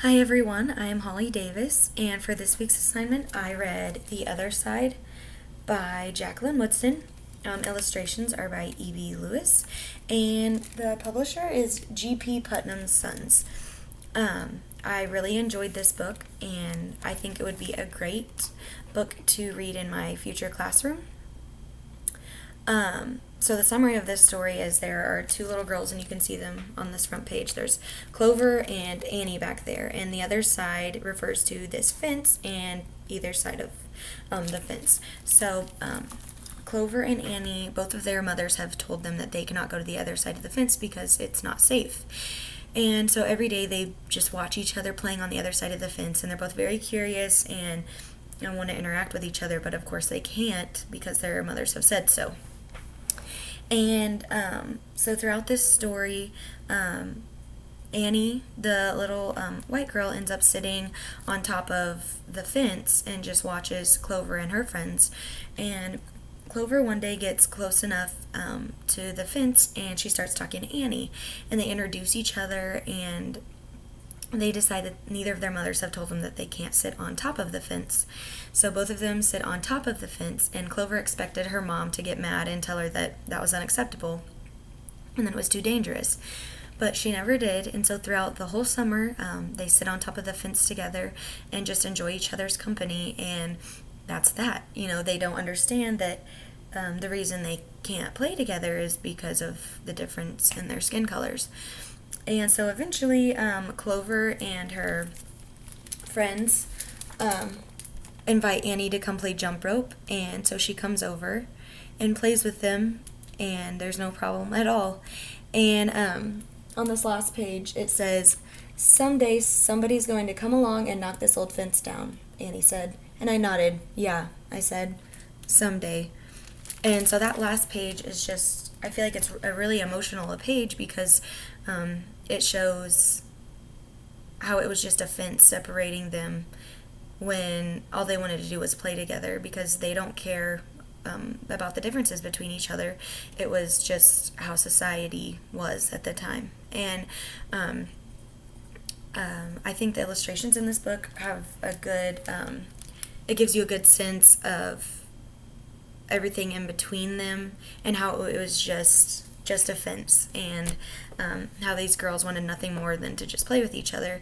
Hi everyone, I am Holly Davis, and for this week's assignment, I read The Other Side by Jacqueline Woodston. Illustrations are by E.B. Lewis, and the publisher is G.P. Putnam's Sons. I really enjoyed this book, and I think it would be a great book to read in my future classroom. So the summary of this story is there are two little girls, and you can see them on this front page. There's Clover and Annie back there, and the other side refers to this fence and either side of the fence. So Clover and Annie, both of their mothers have told them that they cannot go to the other side of the fence because it's not safe. And so every day they just watch each other playing on the other side of the fence, and they're both very curious and want to interact with each other, but of course they can't because their mothers have said so. And so throughout this story, Annie, the little white girl, ends up sitting on top of the fence and just watches Clover and her friends. And Clover one day gets close enough to the fence, and she starts talking to Annie. And they introduce each other, and they decide that neither of their mothers have told them that they can't sit on top of the fence. So both of them sit on top of the fence, and Clover expected her mom to get mad and tell her that that was unacceptable and that it was too dangerous. But she never did, and so throughout the whole summer, they sit on top of the fence together and just enjoy each other's company, and that's that. They don't understand that the reason they can't play together is because of the difference in their skin colors. And so eventually, Clover and her friends invite Annie to come play jump rope, and so she comes over and plays with them, and there's no problem at all. And on this last page, it says, "Someday somebody's going to come along and knock this old fence down," Annie said. And I nodded. Yeah, I said, someday. And so that last page is just, I feel like it's a really emotional page because it shows how it was just a fence separating them when all they wanted to do was play together, because they don't care about the differences between each other. It was just how society was at the time. And I think the illustrations in this book have a good, it gives you a good sense of everything in between them and how it was just a fence, and how these girls wanted nothing more than to just play with each other.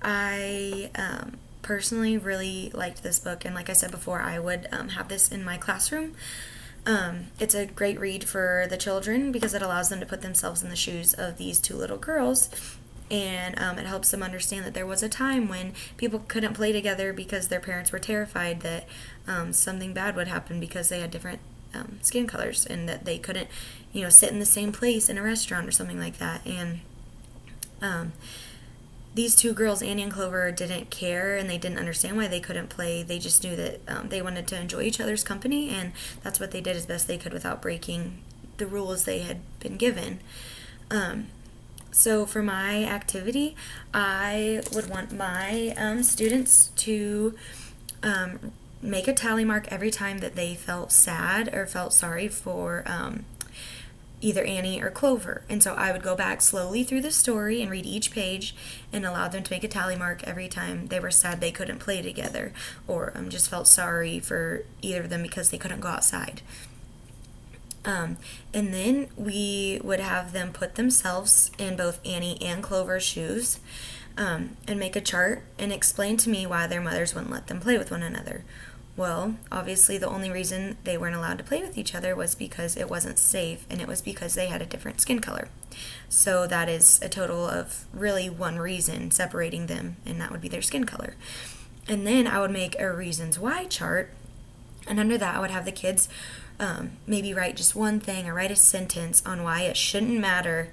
I personally really liked this book, and like I said before, I would have this in my classroom. It's a great read for the children because it allows them to put themselves in the shoes of these two little girls, and it helps them understand that there was a time when people couldn't play together because their parents were terrified that something bad would happen because they had different skin colors, and that they couldn't, sit in the same place in a restaurant or something like that. And these two girls, Annie and Clover, didn't care, and they didn't understand why they couldn't play. They just knew that they wanted to enjoy each other's company, and that's what they did as best they could without breaking the rules they had been given. So for my activity, I would want my students to make a tally mark every time that they felt sad or felt sorry for either Annie or Clover. And so I would go back slowly through the story and read each page and allow them to make a tally mark every time they were sad they couldn't play together, or just felt sorry for either of them because they couldn't go outside. And then we would have them put themselves in both Annie and Clover's shoes, and make a chart and explain to me why their mothers wouldn't let them play with one another. Well, obviously the only reason they weren't allowed to play with each other was because it wasn't safe, and it was because they had a different skin color. So that is a total of really one reason separating them, and that would be their skin color. And then I would make a reasons why chart, and under that I would have the kids maybe write just one thing or write a sentence on why it shouldn't matter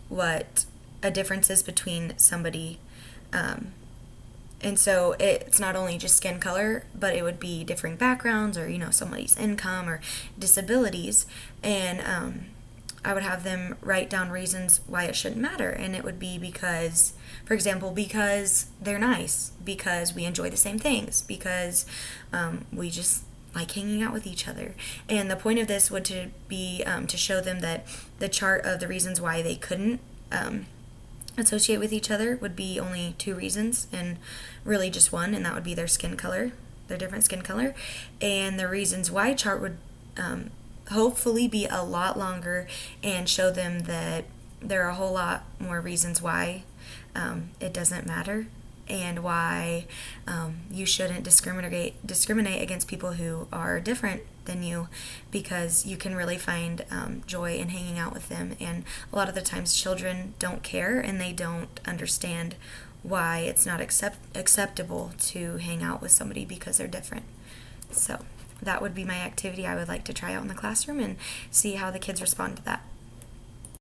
what a difference is between somebody. And so it's not only just skin color, but it would be differing backgrounds, or somebody's income or disabilities. And I would have them write down reasons why it shouldn't matter, and it would be because, for example, because they're nice, because we enjoy the same things, because we just like hanging out with each other. And the point of this would to be to show them that the chart of the reasons why they couldn't associate with each other would be only two reasons, and really just one, and that would be their skin color, their different skin color. And the reasons why chart would hopefully be a lot longer and show them that there are a whole lot more reasons why it doesn't matter, and why you shouldn't discriminate against people who are different than you, because you can really find joy in hanging out with them. And a lot of the times children don't care, and they don't understand why it's not acceptable to hang out with somebody because they're different. So that would be my activity I would like to try out in the classroom and see how the kids respond to that.